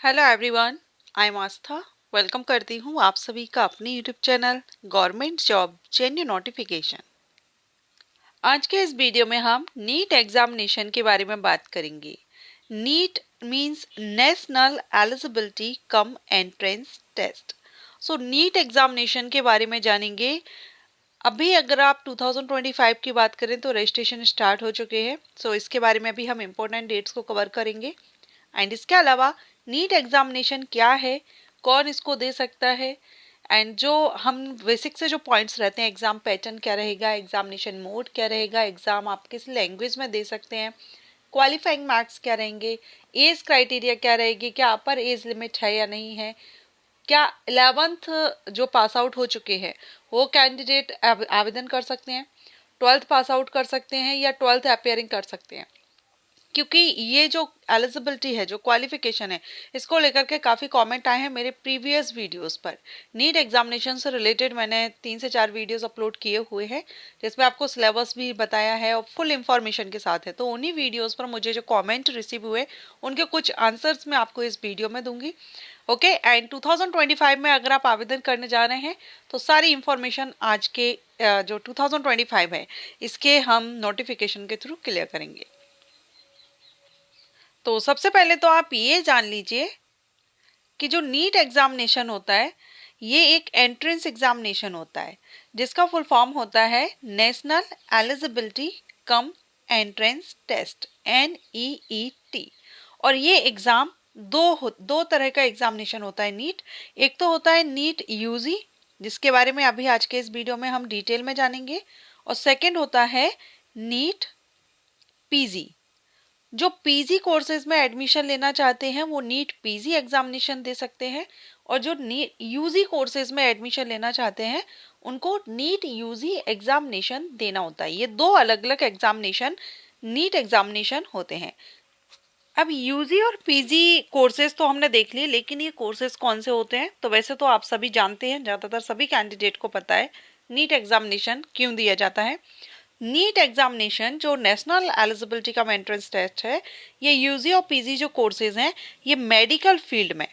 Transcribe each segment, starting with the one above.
Hello everyone, I am Aastha. Welcome करती हूँ आप सभी का अपने YouTube channel government job जेन्यू notification. आज के इस वीडियो में हम नीट एग्जामिनेशन के बारे में बात करेंगे। NEET means national eligibility cum entrance test. So NEET examination के बारे में जानेंगे। अभी अगर आप 2025 की बात करें तो रजिस्ट्रेशन स्टार्ट हो चुके हैं। सो इसके बारे में भी हम इम्पोर्टेंट डेट्स को कवर करेंगे। एंड इसके अलावा नीट एग्जामिनेशन क्या है, कौन इसको दे सकता है, एंड जो हम बेसिक से जो पॉइंट्स रहते हैं, एग्जाम पैटर्न क्या रहेगा, एग्जामिनेशन मोड क्या रहेगा, एग्जाम आप किस लैंग्वेज में दे सकते हैं, क्वालिफाइंग मार्क्स क्या रहेंगे, एज क्राइटेरिया क्या रहेगी, क्या अपर एज लिमिट है या नहीं है, क्या 11th जो पास आउट हो चुके हैं वो कैंडिडेट आवेदन कर सकते हैं, 12th पास आउट कर सकते हैं या 12th अपियरिंग कर सकते हैं। क्योंकि ये जो एलिजिबिलिटी है, जो क्वालिफिकेशन है, इसको लेकर के काफ़ी कमेंट आए हैं मेरे प्रीवियस वीडियोस पर। नीट एग्जामिनेशन से रिलेटेड मैंने 3 से 4 वीडियोस अपलोड किए हुए हैं जिसमें आपको सिलेबस भी बताया है और फुल इंफॉर्मेशन के साथ है। तो उन्हीं वीडियोस पर मुझे जो कमेंट रिसीव हुए उनके कुछ आंसर्स मैं आपको इस वीडियो में दूंगी। ओके, एंड 2025 में अगर आप आवेदन करने जा रहे हैं तो सारी इंफॉर्मेशन आज के जो 2025 है इसके हम नोटिफिकेशन के थ्रू क्लियर करेंगे। तो सबसे पहले तो आप ये जान लीजिए कि जो नीट एग्जामिनेशन होता है ये एक एंट्रेंस एग्जामिनेशन होता है जिसका फुल फॉर्म होता है national eligibility cum entrance test NEET। और ये एग्जाम दो तरह का एग्जामिनेशन होता है नीट। एक तो होता है नीट यूजी जिसके बारे में अभी आज के इस वीडियो में हम डिटेल में जानेंगे, और सेकंड होता है नीट पीजी। जो पीजी कोर्सेज में एडमिशन लेना चाहते हैं वो नीट पीजी एग्जामिनेशन दे सकते हैं, और जो नीट यूजी कोर्सेज में एडमिशन लेना चाहते हैं उनको नीट यूजी एग्जामिनेशन देना होता है। ये दो अलग अलग एग्जामिनेशन नीट एग्जामिनेशन होते हैं। अब यूजी और पीजी कोर्सेज तो हमने देख लिए, लेकिन ये कोर्सेज कौन से होते हैं तो वैसे तो आप सभी जानते हैं, ज़्यादातर सभी कैंडिडेट को पता है नीट एग्जामिनेशन क्यों दिया जाता है। नीट एग्जामिनेशन जो नेशनल एलिजिबिलिटी का एंट्रेंस टेस्ट है, ये यूजी और पीजी जो कोर्सेज हैं ये मेडिकल फील्ड में,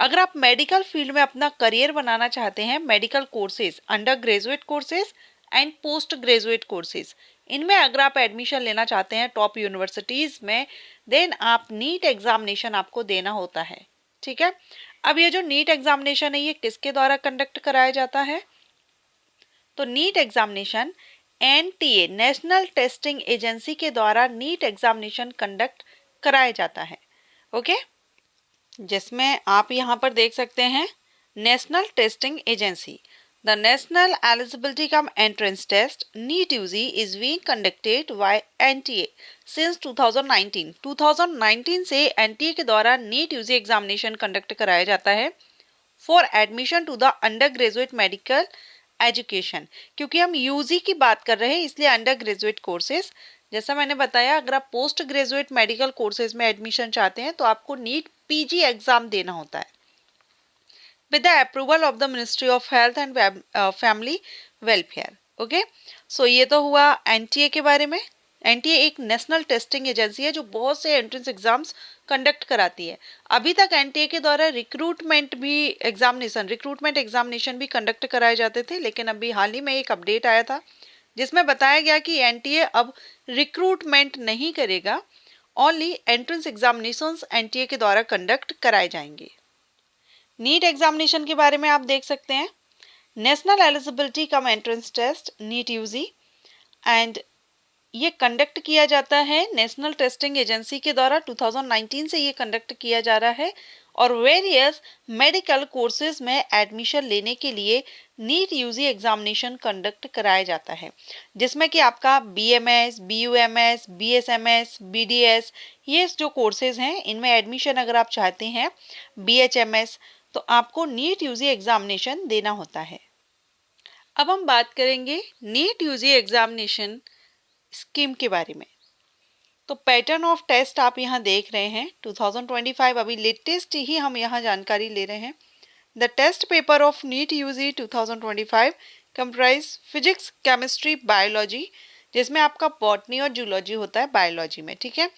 अगर आप मेडिकल फील्ड में अपना करियर बनाना चाहते हैं, medical courses, under graduate courses and post graduate courses, इनमें अगर आप एडमिशन लेना चाहते हैं टॉप यूनिवर्सिटीज में, देन आप नीट एग्जामिनेशन आपको देना होता है। ठीक है, अब ये जो नीट एग्जामिनेशन है ये किसके द्वारा कंडक्ट कराया जाता है? तो NEET examination NTA national testing agency के द्वारा नीट एग्जामिनेशन कंडक्ट कराया जाता है। ओके, जिसमें आप यहाँ पर देख सकते हैं national testing agency. The national eligibility cum entrance test NEET UG is being conducted by NTA since 2019। 2019 से NTA के द्वारा NEET UG एग्जामिनेशन कंडक्ट कराया जाता है for admission to the undergraduate medical education. क्योंकि हम यूजी की बात कर रहे हैं इसलिए अंडर ग्रेजुएट कोर्सेज, जैसा मैंने बताया अगर आप पोस्ट ग्रेजुएट मेडिकल कोर्सेज में एडमिशन चाहते हैं तो आपको नीट पीजी एग्जाम देना होता है with the approval of the ministry of health and family welfare. Okay, so ये तो हुआ एनटीए के बारे में। एनटीए एक नेशनल टेस्टिंग एजेंसी है जो बहुत से एंट्रेंस एग्जाम्स कंडक्ट कराती है। अभी तक एनटीए के द्वारा रिक्रूटमेंट एग्जामिनेशन भी कंडक्ट कराए जाते थे, लेकिन अभी हाल ही में एक अपडेट आया था जिसमें बताया गया कि एनटीए अब रिक्रूटमेंट नहीं करेगा, ओनली एंट्रेंस एग्जामिनेशंस एनटीए के द्वारा कंडक्ट कराए जाएंगे। नीट एग्जामिनेशन के बारे में आप देख सकते हैं national eligibility cum entrance test NEET UG, and ये कंडक्ट किया जाता है नेशनल टेस्टिंग एजेंसी के द्वारा। 2019 से ये कंडक्ट किया जा रहा है, और वेरियस मेडिकल कोर्सेज में एडमिशन लेने के लिए NEET UG एग्जामिनेशन कंडक्ट कराया जाता है, जिसमें कि आपका BMS, BUMS, BSMS, BDS, ये जो कोर्सेज हैं इनमें एडमिशन अगर आप चाहते हैं, BHMS, तो आपको NEET UG एग्जामिनेशन देना होता है। अब हम बात करेंगे NEET UG एग्जामिनेशन स्कीम के बारे में। तो पैटर्न ऑफ टेस्ट आप यहाँ देख रहे हैं 2025, अभी लेटेस्ट ही हम यहाँ जानकारी ले रहे हैं। The test paper of NEET UG 2025 comprise physics, chemistry, biology, जिसमें आपका बॉटनी और जूलॉजी होता है बायोलॉजी में। ठीक है,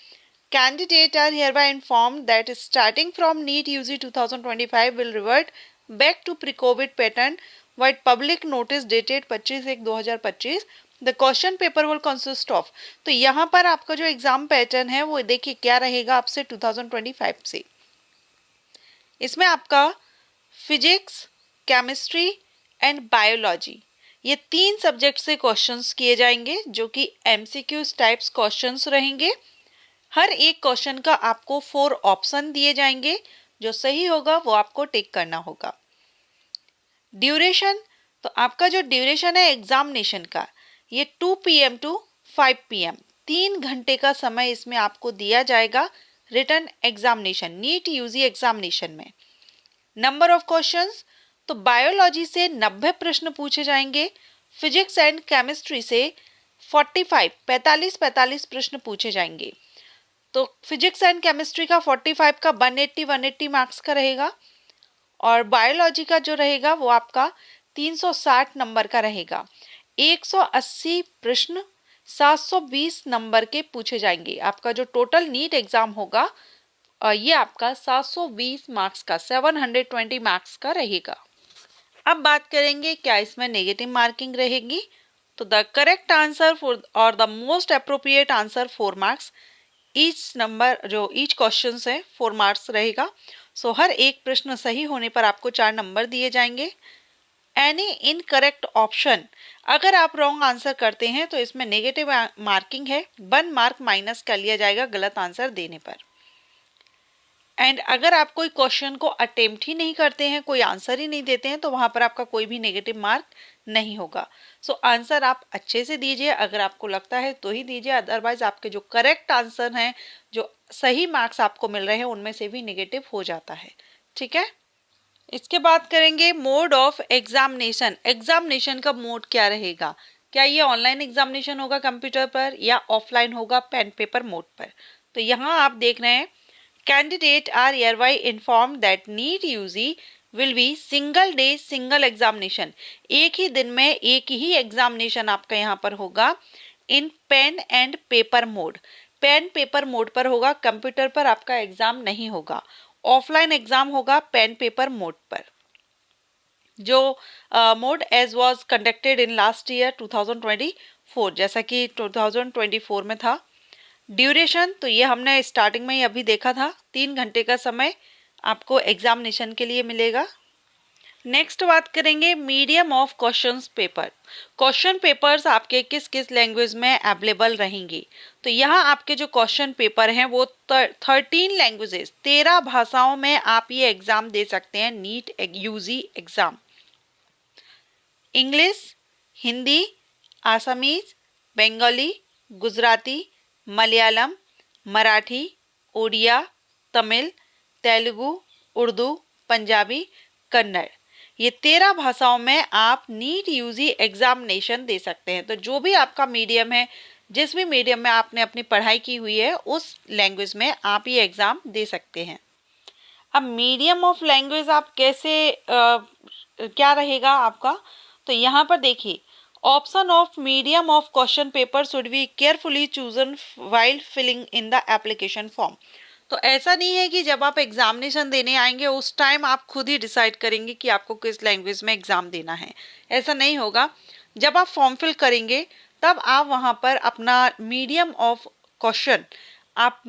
Candidates are hereby informed that starting from NEET UG 2025 will revert back to pre-COVID pattern with public notice dated 25/1/2025. The question paper will consist of, तो यहाँ पर आपका जो एग्जाम पैटर्न है वो देखिए क्या रहेगा आपसे 2025 से। इसमें आपका फिजिक्स, केमिस्ट्री एंड बायोलॉजी ये 3 सब्जेक्ट से क्वेश्चंस किए जाएंगे जो कि एमसीक्यूज टाइप्स क्वेश्चंस रहेंगे। हर एक क्वेश्चन का आपको 4 ऑप्शन दिए जाएंगे, जो सही होगा वो आपको टिक करना होगा। ड्यूरेशन, तो आपका जो ड्यूरेशन है एग्जामिनेशन का ये 2 PM टू 5 PM 3 घंटे का समय इसमें आपको दिया जाएगा written examination NEET UG examination में। नंबर ऑफ क्वेश्चंस, तो बायोलॉजी से 90 प्रश्न पूछे जाएंगे, फिजिक्स एंड केमिस्ट्री से 45 प्रश्न पूछे जाएंगे। तो फिजिक्स एंड केमिस्ट्री का 45 का 180 मार्क्स का रहेगा और बायोलॉजी का जो रहेगा वो आपका 360 नंबर का रहेगा। 180 प्रश्न 720 नंबर के पूछे जाएंगे। आपका जो टोटल नीट एग्जाम होगा ये आपका 720 मार्क्स का 720 मार्क्स का रहेगा। अब बात करेंगे क्या इसमें नेगेटिव मार्किंग रहेगी। तो द करेक्ट आंसर फॉर और the most appropriate answer 4 marks, each number जो ईच क्वेश्चन है 4 मार्क्स रहेगा। सो हर एक प्रश्न सही होने पर आपको 4 नंबर दिए जाएंगे। एनी इनकरेक्ट ऑप्शन, अगर आप रॉन्ग आंसर करते हैं तो इसमें नेगेटिव मार्किंग है, 1 मार्क माइनस कर लिया जाएगा गलत आंसर देने पर। एंड अगर आप कोई क्वेश्चन को अटेम्प्ट ही नहीं करते हैं, कोई आंसर ही नहीं देते हैं, तो वहां पर आपका कोई भी नेगेटिव मार्क नहीं होगा। सो आंसर आप अच्छे से दीजिए, अगर आपको लगता है तो ही दीजिए, अदरवाइज आपके जो करेक्ट आंसर हैं, जो सही मार्क्स आपको मिल रहे हैं, उनमें से भी नेगेटिव हो जाता है। ठीक है, इसके बाद करेंगे मोड ऑफ एग्जामिनेशन। एग्जामिनेशन का मोड क्या रहेगा, क्या ये ऑनलाइन एग्जामिनेशन होगा कंप्यूटर पर या ऑफलाइन होगा पेन पेपर मोड पर। तो यहाँ आप देख रहे हैं candidate are hereby informed that NEET UG will be single day single examination, एक ही दिन में एक ही एग्जामिनेशन आपका यहाँ पर होगा in pen and paper mode. Pen paper mode पर होगा, कंप्यूटर पर आपका एग्जाम नहीं होगा। ऑफलाइन एग्जाम होगा पेन पेपर मोड पर, जो mode as was conducted in last year 2024, जैसा कि 2024 में था। ड्यूरेशन, तो ये हमने स्टार्टिंग में ही अभी देखा था, 3 घंटे का समय आपको एग्जामिनेशन के लिए मिलेगा। नेक्स्ट बात करेंगे medium of questions paper. Question papers आपके किस किस लैंग्वेज में अवेलेबल रहेंगे। तो यहाँ आपके जो क्वेश्चन पेपर हैं वो 13 लैंग्वेजेस 13 भाषाओं में आप ये एग्जाम दे सकते हैं, NEET UG exam. English, Hindi, Assamese, Bengali, Gujarati, Malayalam, Marathi, Odia, Tamil, Telugu, Urdu, Punjabi, Kannada, ये 13 भाषाओं में आप नीट यूजी एग्जामिनेशन दे सकते हैं। तो जो भी आपका मीडियम है, जिस भी मीडियम में आपने अपनी पढ़ाई की हुई है, उस लैंग्वेज में आप ये एग्जाम दे सकते हैं। अब मीडियम ऑफ लैंग्वेज आप कैसे क्या रहेगा आपका, तो यहाँ पर देखिए option of medium of question paper should be carefully chosen while filling in the application form. तो ऐसा नहीं है कि जब आप एग्जामिनेशन देने आएंगे उस टाइम आप खुद ही डिसाइड करेंगे कि आपको किस लैंग्वेज में एग्जाम देना है, ऐसा नहीं होगा। जब आप फॉर्म फिल करेंगे तब आप वहां पर अपना मीडियम ऑफ क्वेश्चन आप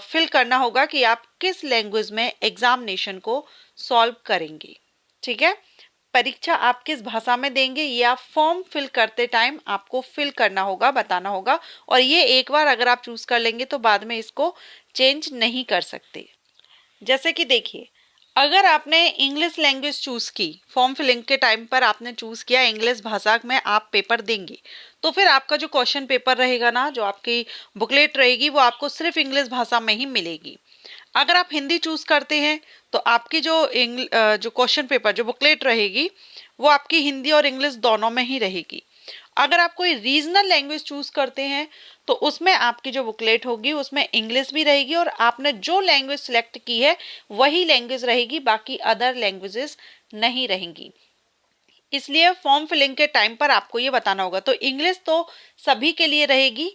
फिल करना होगा कि आप किस लैंग्वेज में एग्जामिनेशन को सॉल्व करेंगे। ठीक है, परीक्षा आप किस भाषा में देंगे ये आप फॉर्म फिल करते टाइम आपको फिल करना होगा, बताना होगा। और ये एक बार अगर आप चूज कर लेंगे तो बाद में इसको चेंज नहीं कर सकते। जैसे कि देखिए, अगर आपने इंग्लिश लैंग्वेज चूज की, फॉर्म फिलिंग के टाइम पर आपने चूज किया इंग्लिश भाषा में आप पेपर देंगे, तो फिर आपका जो क्वेश्चन पेपर रहेगा ना, जो आपकी बुकलेट रहेगी, वो आपको सिर्फ इंग्लिश भाषा में ही मिलेगी। अगर आप हिंदी चूज करते हैं तो आपकी जो क्वेश्चन पेपर जो बुकलेट रहेगी वो आपकी हिंदी और इंग्लिश दोनों में ही रहेगी। अगर आप कोई रीजनल लैंग्वेज चूज करते हैं तो उसमें आपकी जो बुकलेट होगी उसमें इंग्लिश भी रहेगी और आपने जो लैंग्वेज सिलेक्ट की है वही लैंग्वेज रहेगी, बाकी अदर लैंग्वेजेस नहीं रहेंगी। इसलिए फॉर्म फिलिंग के टाइम पर आपको ये बताना होगा। तो इंग्लिश तो सभी के लिए रहेगी,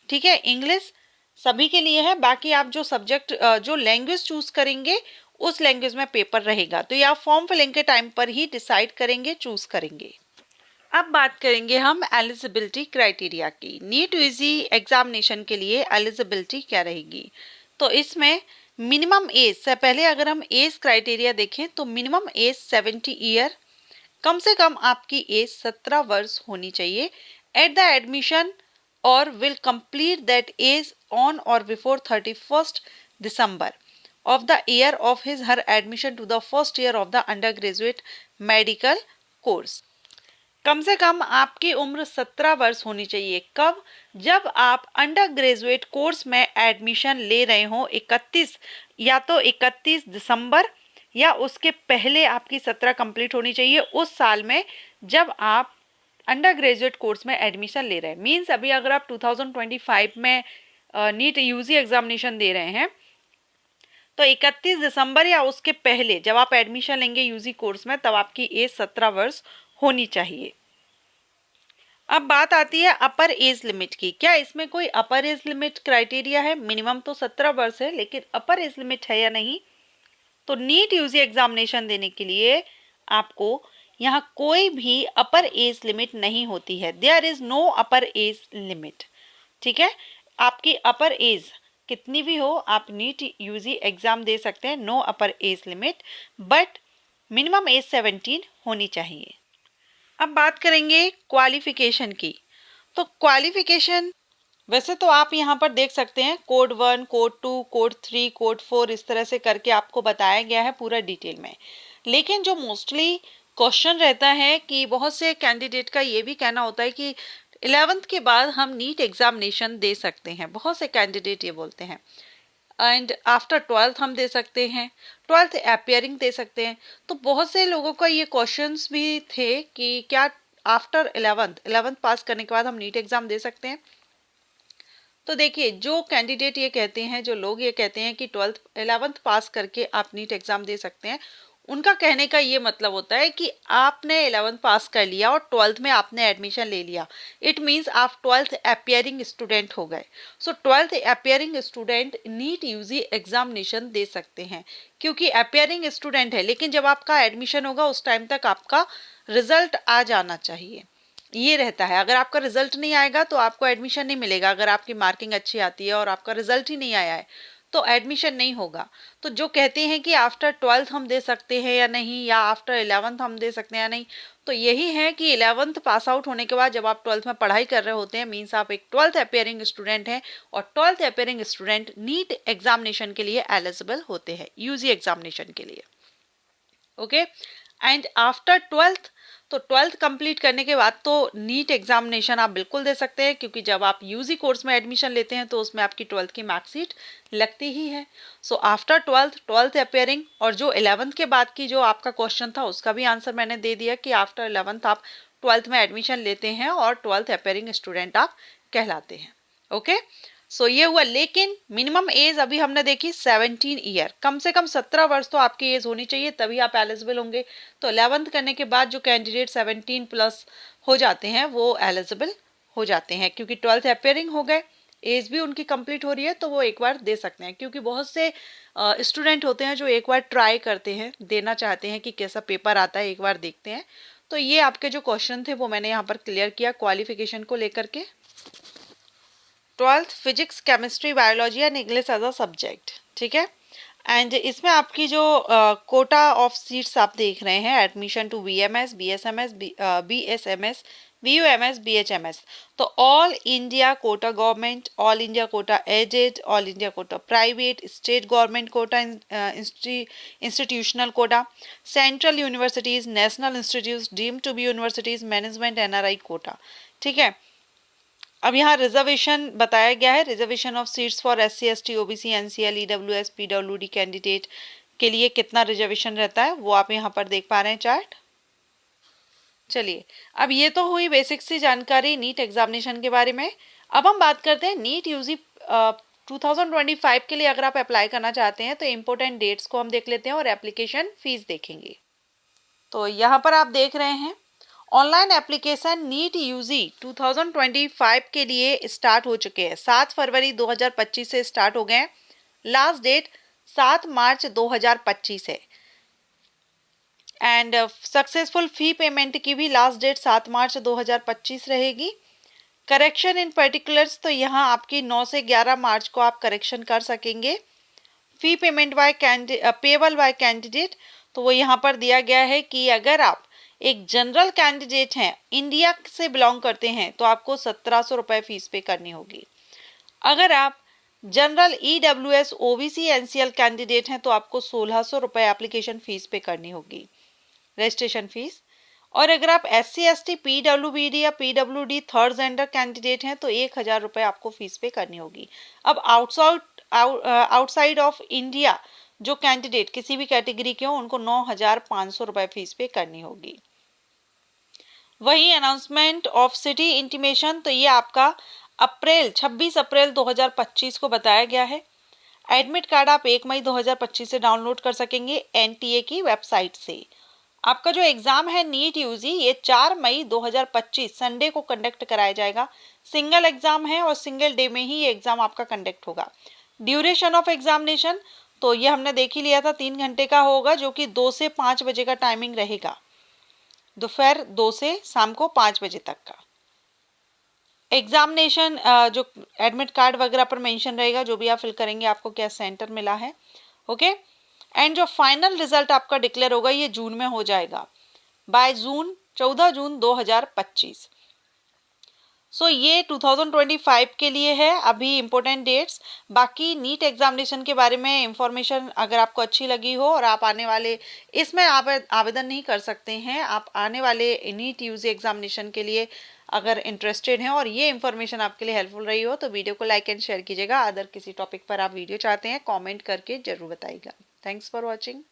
ठीक है, इंग्लिश सभी के लिए है। बाकी आप जो सब्जेक्ट जो लैंग्वेज चूज करेंगे उस लैंग्वेज में पेपर रहेगा, तो ये आप फॉर्म फिलिंग के टाइम पर ही डिसाइड करेंगे, चूज करेंगे। अब बात करेंगे हम एलिजिबिलिटी क्राइटेरिया की। नीट यूजी एग्जामिनेशन के लिए एलिजिबिलिटी क्या रहेगी? तो इसमें मिनिमम एज से पहले अगर हम एज क्राइटेरिया देखें तो मिनिमम एज 70 ईयर, कम से कम आपकी एज 17 वर्ष होनी चाहिए एट द एडमिशन और will complete that age on or before 31st December of the year of his her admission to the first year of the undergraduate medical course। कम से कम आपकी उम्र 17 वर्ष होनी चाहिए। कब? जब आप अंडर ग्रेजुएट कोर्स में एडमिशन ले रहे हो 31 या तो 31 दिसंबर या उसके पहले आपकी 17 कंप्लीट होनी चाहिए उस साल में जब आप अंडर ग्रेजुएट कोर्स में एडमिशन ले रहे हैं। मीन्स अभी अगर आप 2025 में नीट यूजी एग्जामिनेशन दे रहे हैं तो 31 दिसंबर या उसके पहले जब आप एडमिशन लेंगे यूजी कोर्स में तब आपकी एज 17 वर्ष होनी चाहिए। अब बात आती है अपर एज लिमिट की। क्या इसमें कोई अपर एज लिमिट क्राइटेरिया है? मिनिमम तो 17 वर्ष है, लेकिन अपर एज लिमिट है या नहीं? तो नीट यूजी एग्जामिनेशन देने के लिए आपको यहाँ कोई भी अपर एज लिमिट नहीं होती है। There is no upper age limit. ठीक है, आपकी अपर एज कितनी भी हो आप नीट यूजी एग्जाम दे सकते हैं, no upper age limit, but minimum age 17 होनी चाहिए। अब बात करेंगे क्वालिफिकेशन की। तो क्वालिफिकेशन वैसे तो आप यहाँ पर देख सकते हैं कोड 1, कोड 2, कोड 3, कोड 4 इस तरह से करके आपको बताया गया है पूरा डिटेल में। लेकिन जो मोस्टली क्वेश्चन रहता है कि बहुत से कैंडिडेट का ये भी कहना होता है कि 11th के बाद हम नीट एग्जामिनेशन दे सकते हैं। बहुत से कैंडिडेट ये बोलते हैं एंड आफ्टर 12th हम दे सकते हैं, 12th अपियरिंग दे सकते हैं। तो बहुत से लोगों का ये क्वेश्चंस भी थे कि क्या आफ्टर 11th पास करने के बाद हम नीट एग्जाम दे सकते हैं? तो देखिए, जो कैंडिडेट ये कहते हैं, जो लोग ये कहते हैं कि 11th पास करके आप नीट एग्जाम दे सकते हैं, उनका कहने का ये मतलब होता है कि आपने 11th पास कर लिया और 12th में आपने एडमिशन ले लिया, इट मीन्स आप 12th अपियरिंग स्टूडेंट हो गए। So 12th appearing student NEET UG examination दे सकते हैं क्योंकि अपियरिंग स्टूडेंट है, लेकिन जब आपका एडमिशन होगा उस टाइम तक आपका रिजल्ट आ जाना चाहिए। ये रहता है, अगर आपका रिजल्ट नहीं आएगा तो आपको एडमिशन नहीं मिलेगा। अगर आपकी मार्किंग अच्छी आती है और आपका रिजल्ट ही नहीं आया है तो एडमिशन नहीं होगा। तो जो कहते हैं कि आफ्टर 12th हम दे सकते हैं या नहीं, या आफ्टर 11th हम दे सकते हैं या नहीं, तो यही है कि 11th पास आउट होने के बाद जब आप 12th में पढ़ाई कर रहे होते हैं, मीन्स आप एक 12th अपियरिंग स्टूडेंट हैं और 12th appearing student NEET examination के लिए एलिजिबल होते हैं, यूजी एग्जामिनेशन के लिए। ओके, एंड आफ्टर 12th, तो 12th कंप्लीट करने के बाद तो नीट एग्जामिनेशन आप बिल्कुल दे सकते हैं क्योंकि जब आप यूजी कोर्स में एडमिशन लेते हैं तो उसमें आपकी 12th की मार्कशीट लगती ही है। सो आफ्टर 12th अपियरिंग, और जो 11th के बाद की जो आपका क्वेश्चन था उसका भी आंसर मैंने दे दिया कि आफ्टर 11th आप 12th में एडमिशन लेते हैं और 12th अपियरिंग स्टूडेंट आप कहलाते हैं। ओके, सो ये हुआ। लेकिन मिनिमम एज अभी हमने देखी 17 ईयर, कम से कम 17 वर्ष तो आपकी एज होनी चाहिए तभी आप एलिजिबल होंगे। तो 11th करने के बाद जो कैंडिडेट 17 प्लस हो जाते हैं वो एलिजिबल हो जाते हैं क्योंकि 12th अपियरिंग हो गए, एज भी उनकी कंप्लीट हो रही है तो वो एक बार दे सकते हैं। क्योंकि बहुत से स्टूडेंट होते हैं जो एक बार ट्राई करते हैं, देना चाहते हैं कि कैसा पेपर आता है, एक बार देखते हैं। तो ये आपके जो क्वेश्चन थे वो मैंने यहाँ पर क्लियर किया क्वालिफिकेशन को लेकर के। 12th physics, chemistry, biology and English as a subject, ठीक है। एंड इसमें आपकी जो कोटा ऑफ सीट्स आप देख रहे हैं, admission to BMS, BSMS, BSMS, BUMS, BHMS, तो all India quota government, all India quota aided, all India quota private, state government quota, institutional quota, central universities, national institute deemed to be universities, management, NRI quota, ठीक है। अब यहाँ reservation बताया गया है, reservation of seats for SC, ST, OBC, NCL, EWS, PWD candidate के लिए कितना रिजर्वेशन रहता है वो आप यहाँ पर देख पा रहे हैं चार्ट। चलिए, अब ये तो हुई बेसिक सी जानकारी नीट एग्जामिनेशन के बारे में। अब हम बात करते हैं नीट यूजी 2025 के लिए अगर आप अप्लाई करना चाहते हैं तो इम्पोर्टेंट डेट्स को हम देख लेते हैं और एप्लीकेशन फीस देखेंगे। तो यहाँ पर आप देख रहे हैं ऑनलाइन एप्लीकेशन नीट यूजी 2025 के लिए स्टार्ट हो चुके हैं। 7 फरवरी 2025 से स्टार्ट हो गए। लास्ट डेट 7 मार्च 2025 है। एंड सक्सेसफुल फी पेमेंट की भी लास्ट डेट 7 मार्च 2025 रहेगी। करेक्शन इन पर्टिकुलर्स तो यहाँ आपकी 9 से 11 मार्च को आप करेक्शन कर सकेंगे। Fee payment by payable by candidate, तो वो यहाँ पर दिया गया है कि अगर आप एक जनरल कैंडिडेट हैं, इंडिया से बिलोंग करते हैं, तो आपको 1700 रुपये फीस पे करनी होगी। अगर आप general EWS OBC NCL candidate हैं तो आपको 1600 रुपये एप्लीकेशन फीस पे करनी होगी, रजिस्ट्रेशन फीस। और अगर आप SC ST PWBD या PWD थर्ड जेंडर कैंडिडेट हैं तो 1000 रुपये आपको फीस पे करनी होगी। अब आउटसाइड ऑफ इंडिया जो कैंडिडेट किसी भी कैटेगरी के हो उनको 9500 रुपये फीस पे करनी होगी। वही अनाउंसमेंट ऑफ सिटी इंटीमेशन, तो ये आपका 26 अप्रैल 2025 को बताया गया है। एडमिट कार्ड आप 1 मई 2025 से डाउनलोड कर सकेंगे NTA की वेबसाइट से। आपका जो एग्जाम है नीट यूजी, ये 4 मई 2025 संडे को कंडक्ट कराया जाएगा। सिंगल एग्जाम है और सिंगल डे में ही ये एग्जाम आपका कंडक्ट होगा। ड्यूरेशन ऑफ एग्जामिनेशन तो ये हमने देख ही लिया था, 3 घंटे का होगा, जो कि 2 से 5 बजे का टाइमिंग रहेगा, दोपहर 2 से शाम को 5 बजे तक का। एग्जामिनेशन जो एडमिट कार्ड वगैरह पर मेंशन रहेगा, जो भी आप फिल करेंगे आपको क्या सेंटर मिला है, ओके। एंड जो फाइनल रिजल्ट आपका डिक्लेयर होगा ये जून में हो जाएगा, बाय 14 जून 2025। सो ये 2025 के लिए है अभी इम्पोर्टेंट डेट्स। बाकी नीट एग्जामिनेशन के बारे में इंफॉर्मेशन अगर आपको अच्छी लगी हो और आप आने वाले इसमें आप आवेदन नहीं कर सकते हैं, आप आने वाले नीट यूजी एग्जामिनेशन के लिए अगर इंटरेस्टेड हैं और ये इन्फॉर्मेशन आपके लिए हेल्पफुल रही हो तो वीडियो को लाइक एंड शेयर कीजिएगा। अदर किसी टॉपिक पर आप वीडियो चाहते हैं कमेंट करके जरूर बताइएगा। Thanks for watching.